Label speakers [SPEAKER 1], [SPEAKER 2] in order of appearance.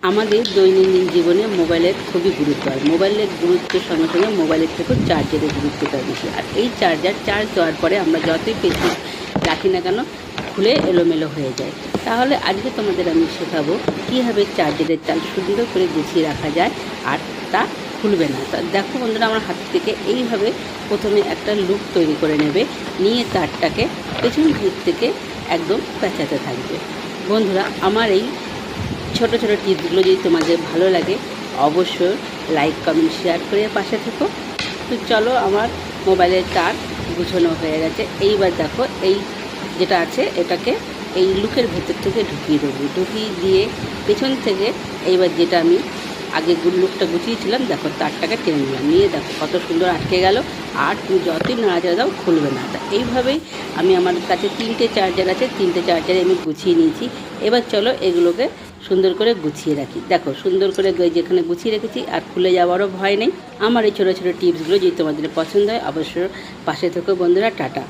[SPEAKER 1] আমাদের দৈনন্দিন জীবনে মোবাইলের খুবই গুরুত্ব, আর মোবাইলের গুরুত্বের সঙ্গে সঙ্গে মোবাইলের থেকেও চার্জারের গুরুত্বটা বেশি। আর এই চার্জার চার্জ দেওয়ার পরে আমরা যতই পেছনে রাখি না কেন খুলে এলোমেলো হয়ে যায়। তাহলে আজকে তোমাদের আমি শেখাবো কীভাবে চার্জারের তার সুন্দর করে গুছিয়ে রাখা যায় আর তা খুলবে না। তা দেখো বন্ধুরা, আমার হাত থেকে এইভাবে প্রথমে একটা লুপ তৈরি করে নেবে, নিয়ে তারটাকে পেছন দিক থেকে একদম পেঁচাতে থাকবে। বন্ধুরা, আমার এই ছোটো ছোটো টিপসগুলো যদি তোমাদের ভালো লাগে অবশ্যই লাইক কমেন্ট শেয়ার করে পাশে থেকো। তো চলো, আমার মোবাইলের তার গুছানো হয়ে গেছে। এইবার দেখো, এই যেটা আছে এটাকে এই লুকের ভেতর থেকে ঢুকিয়ে দেবো, ঢুকিয়ে দিয়ে পেছন থেকে এইবার যেটা আমি আগে লুকটা গুছিয়েছিলাম দেখো তারটাকে টেনে নিলাম, নিয়ে দেখো কত সুন্দর আটকে গেল। আর তুমি যতই নাড়াচাড়া দাও খুলবে না। তা এইভাবেই আমি, আমার কাছে 3টে চার্জার আছে, 3টে চার্জারে আমি গুছিয়ে নিয়েছি। এবার চলো এগুলোকে সুন্দর করে গুছিয়ে রাখি। দেখো সুন্দর করে যেখানে গুছিয়ে রেখেছি আর খুলে যাওয়ারও ভয় নেই। আমার এই ছোটো ছোটো টিপসগুলো যদি তোমাদের পছন্দ হয় অবশ্যই পাশে থেকো বন্ধুরা। টাটা।